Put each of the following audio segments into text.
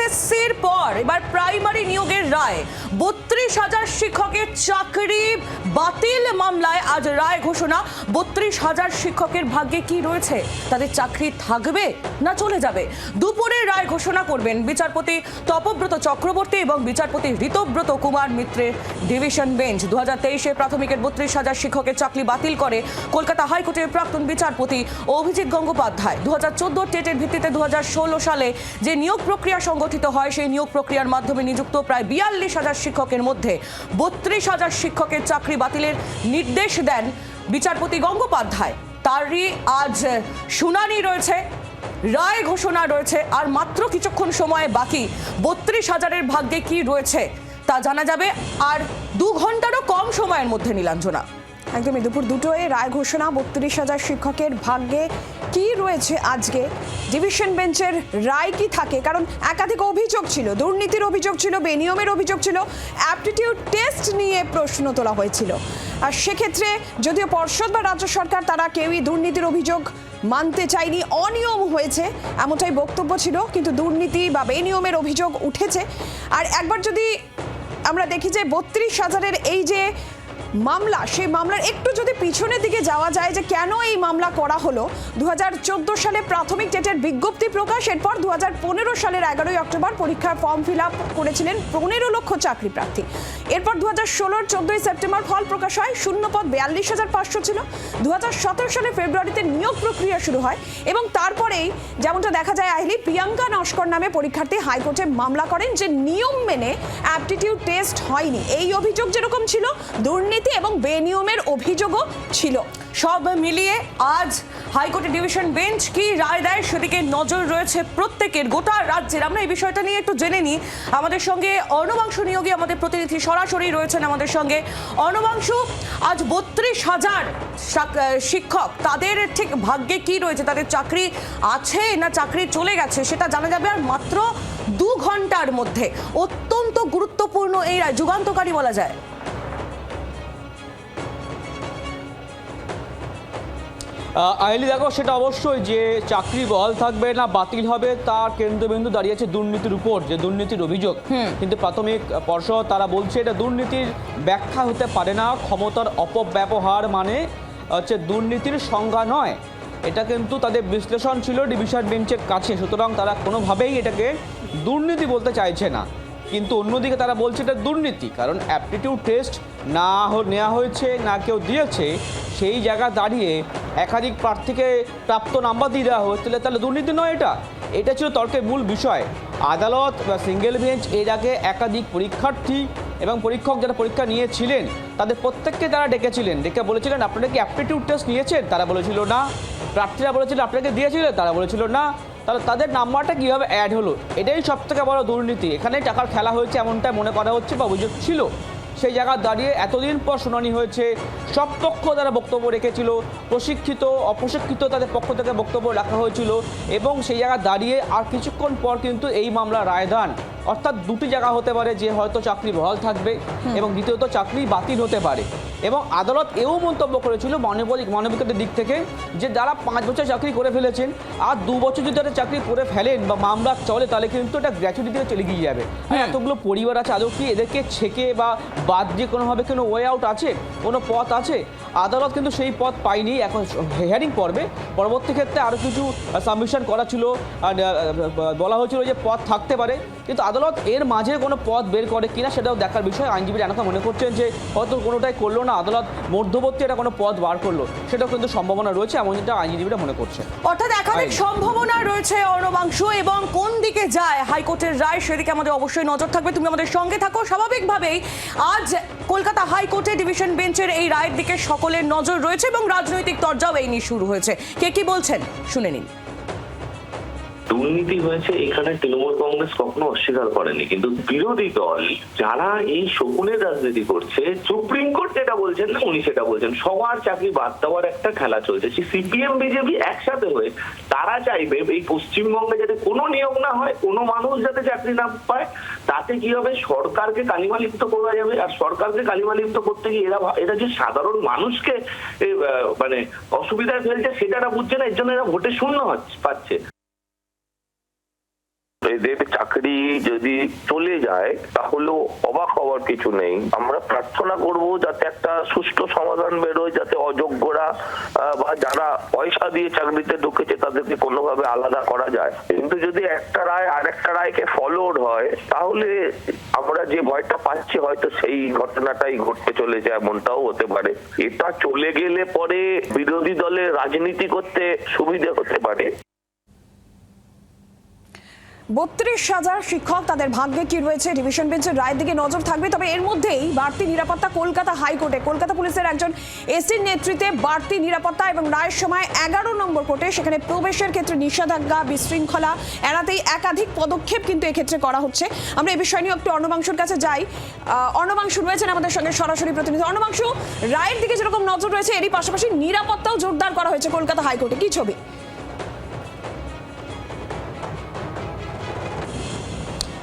এসএসসির পর এবার প্রাইমারি নিয়োগের রায় ৩২,০০০ শিক্ষকের চাকরি বাতিল মামলায় আজ রায় ঘোষণা। ৩২,০০০ শিক্ষকের ভাগ্যে কি রয়েছে, তাদের চাকরি থাকবে না চলে যাবে? দুপুরে রায় ঘোষণা করবেন বিচারপতি তপব্রত চক্রবর্তী এবং বিচারপতি ঋতব্রত কুমার মিত্রের ডিভিশন বেঞ্চ। 2023-এ প্রাথমিকের ৩২,০০০ শিক্ষকের চাকরি বাতিল করে কলকাতা হাইকোর্টের প্রাক্তন বিচারপতি অভিজিৎ গঙ্গোপাধ্যায়। 2014 টেটের ভিত্তিতে 2016 সালে যে নিয়োগ প্রক্রিয়া সংগঠিত হয়, সেই নিয়োগ প্রক্রিয়ার মাধ্যমে নিযুক্ত প্রায় ৪২,০০০ শিক্ষকের মধ্যে ৩২,০০০ শিক্ষকের চাকরি বাতিলের নির্দেশ দেন বিচারপতি গঙ্গোপাধ্যায়। তারই আজ শুনানি রয়েছে, রায় ঘোষণা রয়েছে, আর মাত্র কিছুক্ষণ সময় বাকি। ৩২,০০০-এর ভাগ্যে কি রয়েছে তা জানা যাবে আর 2 ঘন্টারও কম সময়ের মধ্যে। নীলাঞ্জনা, একদমই দুপুর 2টোয় রায় ঘোষণা। ৩২,০০০ শিক্ষকের ভাগ্যে কি রয়েছে আজকে ডিভিশন বেঞ্চের রায় কি থাকে? কারণ একাধিক অভিযোগ ছিল, দুর্নীতির অভিযোগ ছিল, বেনিয়মের অভিযোগ ছিল, অ্যাপটিটিউড টেস্ট নিয়ে প্রশ্ন তোলা হয়েছিল। আর সেক্ষেত্রে যদিও পর্ষদ বা রাজ্য সরকার তারা কেউই দুর্নীতির অভিযোগ মানতে চায়নি, অনিয়ম হয়েছে এমনটাই বক্তব্য ছিল, কিন্তু দুর্নীতি বা বেনিয়মের অভিযোগ উঠেছে। আর একবার যদি আমরা দেখি যে ৩২,০০০-এর এই যে মামলা, সেই মামলার একটু যদি পিছনের দিকে যাওয়া যায় যে কেন এই মামলা করা হলো। 2014 সালে প্রাথমিক টেটের বিজ্ঞপ্তি প্রকাশ, এরপর 2015 সালের 11ই অক্টোবর পরীক্ষার ফর্ম ফিল আপ করেছিলেন 15 লক্ষ চাকরি প্রার্থী। এরপর 2016-র 14ই সেপ্টেম্বর ফল প্রকাশ হয়, শূন্যপদ 42,500 ছিল। 2017 সালে ফেব্রুয়ারিতে নিয়োগ প্রক্রিয়া শুরু হয় এবং তারপরেই যেমনটা দেখা যায় আইলি প্রিয়াঙ্কা নস্কর নামে পরীক্ষার্থী হাইকোর্টে মামলা করেন যে নিয়ম মেনে অ্যাপটিটিউড টেস্ট হয়নি। এই অভিযোগ যেরকম ছিল, দুর্নীতি এবং বেনিয়মের অভিযোগও ছিল। সব মিলিয়ে আজ হাইকোর্টের ডিভিশন বেঞ্চ কি রায় দেয় সেদিকে নজর রয়েছে প্রত্যেকের, গোটা রাজ্যের। আমরা এই বিষয়টা নিয়ে একটু জেনে নিই। আমাদের সঙ্গে অর্ণবাংশু নিয়োগী আমাদের প্রতিনিধি সরাসরি রয়েছেন আমাদের সঙ্গে। অর্ণবাংশু, আজ ৩২,০০০ শিক্ষক, তাদের ঠিক ভাগ্যে কি রয়েছে? তাদের চাকরি আছে না চাকরি চলে গেছে সেটা জানা যাবে আর মাত্র 2 ঘন্টার মধ্যে। অত্যন্ত গুরুত্বপূর্ণ এই রায়, যুগান্তকারী বলা যায়। আইলি দেখো, সেটা অবশ্যই যে চাকরি বহাল থাকবে না বাতিল হবে তার কেন্দ্রবিন্দু দাঁড়িয়েছে দুর্নীতির উপর, যে দুর্নীতির অভিযোগ। কিন্তু প্রাথমিক পর্ষদ তারা বলছে এটা দুর্নীতির ব্যাখ্যা হতে পারে না, ক্ষমতার অপব্যবহার মানে হচ্ছে দুর্নীতির সংজ্ঞা নয়। এটা কিন্তু তাদের বিশ্লেষণ ছিল ডিভিশন বেঞ্চের কাছে, সুতরাং তারা কোনোভাবেই এটাকে দুর্নীতি বলতে চাইছে না। কিন্তু অন্যদিকে তারা বলছে এটা দুর্নীতি, কারণ অ্যাপটিটিউড টেস্ট না নেওয়া হয়েছে, না কেউ দিয়েছে, সেই জায়গা দাঁড়িয়ে একাধিক প্রার্থীকে প্রাপ্ত নাম্বার দিয়ে দেওয়া হয়েছে, তাহলে দুর্নীতি নয়। এটা ছিল তর্কের মূল বিষয়। আদালত বা সিঙ্গেল বেঞ্চ এর আগে একাধিক পরীক্ষার্থী এবং পরীক্ষক যারা পরীক্ষা নিয়েছিলেন তাদের প্রত্যেককে তারা ডেকেছিলেন, ডেকে বলেছিলেন আপনারা কি অ্যাপটিটিউড টেস্ট নিয়েছেন? তারা বলেছিল না। প্রার্থীরা বলেছিলেন আপনাকে দিয়েছিলেন? তারা বলেছিল না। তাহলে তাদের নাম্বারটা কীভাবে অ্যাড হলো? এটাই সবথেকে বড় দুর্নীতি। এখানে টাকার খেলা হয়েছে এমনটা মনে করা হচ্ছে বা অভিযোগ ছিল। সেই জায়গা দাঁড়িয়ে এতদিন পর শুনানি হয়েছে, সব পক্ষ তারা বক্তব্য রেখেছিল, প্রশিক্ষিত অপ্রশিক্ষিত তাদের পক্ষ থেকে বক্তব্য রাখা হয়েছিল, এবং সেই জায়গা দাঁড়িয়ে আর কিছুক্ষণ পর কিন্তু এই মামলা রায়দান। অর্থাৎ দুটি জায়গা হতে পারে, যে হয়তো চাকরি বহাল থাকবে এবং দ্বিতীয়ত চাকরি বাতিল হতে পারে। এবং আদালত এও মন্তব্য করেছিল মানবিকতার দিক থেকে যে যারা 5 বছর চাকরি করে ফেলেছেন আর 2 বছর যদি তারা চাকরি করে ফেলেন বা মামলা চলে, তাহলে কিন্তু এটা গ্র্যাচুইটি থেকে চলে গিয়ে যাবে। এতগুলো পরিবার আছে, আদৌ কি এদেরকে ছেকে বা বাদ দিয়ে কোনোভাবে কোনো ওয়ে আউট আছে, কোনো পথ আছে? আদালত কিন্তু সেই পথ পায়নি। এখন হিয়ারিং পর্বে পরবর্তী ক্ষেত্রে আরও কিছু সাবমিশন করা ছিল, বলা হয়েছিল যে পথ থাকতে পারে, কিন্তু আদালত এর মাঝে কোনো পথ বের করে কিনা সেটাও দেখার বিষয়। আইনজীবীরা এলাকা মনে করছেন যে হয়তো কোনোটাই করলো না, আদালত মধ্যবর্তী এটা কোনো পথ বার করলো, সেটাও কিন্তু সম্ভাবনা রয়েছে, এমন যেটা আইনজীবীরা মনে করছে। অর্থাৎ একাধিক সম্ভাবনা রয়েছে অর্ণবাংশু, এবং কোন দিকে যায় হাইকোর্টের রায় সেদিকে আমাদের অবশ্যই নজর থাকবে। তুমি আমাদের সঙ্গে থাকো। স্বাভাবিকভাবেই আজ কলকাতা হাইকোর্টে ডিভিশন বেঞ্চের এই রায়ের দিকে সকলের নজর রয়েছে এবং রাজনৈতিক তরজাও এই নিয়ে শুরু হয়েছে। কে কি বলছেন শুনে নিন। দুর্নীতি হয়েছে এখানে তৃণমূল কংগ্রেস কখনো অস্বীকার করেনি, কিন্তু বিরোধী দল যারা এই শকুনের রাজনীতি করছে, সুপ্রিম কোর্ট যেটা বলছেন না উনি সেটা বলছেন, সবার চাকরি বাদ দেওয়ার একটা খেলা চলছে। সিপিএম বিজেপি একসাথে হয়ে তারা চাইবে এই পশ্চিমবঙ্গে যাতে কোনো নিয়োগ না হয়, কোনো মানুষ যাতে চাকরি না পায়। তাতে কি হবে, সরকারকে কালিমালিপ্ত করা যাবে। আর সরকারকে কালিমালিপ্ত করতে গিয়ে এরা যে সাধারণ মানুষকে মানে অসুবিধায় ফেলছে সেটা বুঝছে না, এর জন্য এরা ভোটে শূন্য পাচ্ছে। এদের চাকরি যদি চলে যায় তাহলেও অবাক হওয়ার কিছু নেই। আমরা প্রার্থনা করব যাতে একটা সুষ্ঠু সমাধান বেরোয়, যাতে অযোগ্যরা বা যারা পয়সা দিয়ে চাকরিতে ঢুকেছে তাদেরকে কোনোভাবে আলাদা করা যায়। কিন্তু যদি একটা রায় আরেকটা রায়কে ফলোড হয় তাহলে আমরা যে ভয়টা পাচ্ছি হয়তো সেই ঘটনাটাই ঘটতে চলেছে, এমনটাও হতে পারে। এটা চলে গেলে পরে বিরোধী দলের রাজনীতি করতে সুবিধা হতে পারে। 32,000 শিক্ষক, তাদের ভাগ্যে কি রয়েছে? ডিভিশন বেঞ্চের রায়ের দিকে নজর থাকবে। তবে এর মধ্যেই বাড়তি নিরাপত্তা কলকাতা হাইকোর্টে। কলকাতা পুলিশের একজন এসির নেতৃত্বে বাড়তি নিরাপত্তা এবং রায়ের সময় 11 নম্বর কোর্টে সেখানে প্রবেশের ক্ষেত্রে নিষেধাজ্ঞা, বিশৃঙ্খলা এড়াতেই একাধিক পদক্ষেপ কিন্তু এক্ষেত্রে করা হচ্ছে। আমরা এই বিষয় নিয়ে একটু অর্ণবাংশুর কাছে যাই। অর্ণবাংশু রয়েছেন আমাদের সঙ্গে সরাসরি প্রতিনিধি। অর্ণবাংশু, রায়ের দিকে যেরকম নজর রয়েছে এরই পাশাপাশি নিরাপত্তাও জোরদার করা হয়েছে কলকাতা হাইকোর্টে, কি ছবি?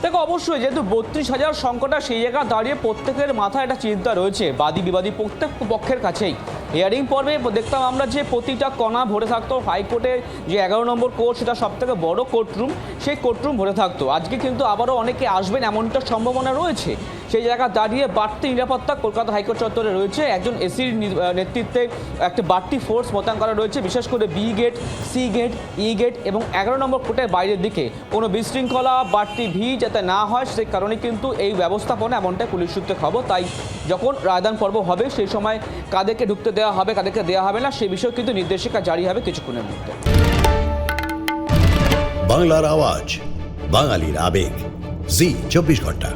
দেখো, অবশ্যই যেহেতু 32,000 সংখ্যাটা সেই জায়গা দাঁড়িয়ে প্রত্যেকের মাথায় একটা চিন্তা রয়েছে, বাদী বিবাদী প্রত্যেক পক্ষের কাছেই। হিয়ারিং পর্বে দেখতাম আমরা যে প্রতিটা কণা ভরে থাকতো। হাইকোর্টের যে 11 নম্বর কোর্ট, সেটা সব থেকে বড় কোর্টরুম, সেই কোর্টরুম ভরে থাকতো। আজকে কিন্তু আবারও অনেকে আসবেন এমনটা সম্ভাবনা রয়েছে। সেই জায়গা দাঁড়িয়ে বাড়তি নিরাপত্তা কলকাতা হাইকোর্ট চত্বরে রয়েছে। একজন এসির নেতৃত্বে একটা বাড়তি ফোর্স মোতায়েন করা রয়েছে, বিশেষ করে বি গেট, সি গেট, ই গেট এবং 11 নম্বর কোর্টের বাইরের দিকে কোনো বিশৃঙ্খলা, বাড়তি ভিড় যাতে না হয় সেই কারণে কিন্তু এই ব্যবস্থাপনা, এমনটাই পুলিশ সূত্রে খবর। তাই যখন রায়দান পর্ব হবে সেই সময় কাদেরকে ঢুকতে দেওয়া হবে, কাদেরকে দেওয়া হবে না, সেই বিষয়ে কিন্তু নির্দেশিকা জারি হবে কিছুক্ষণের মধ্যে। বাংলার আওয়াজ, বাঙালির আবেগ, জি 24 ঘন্টা।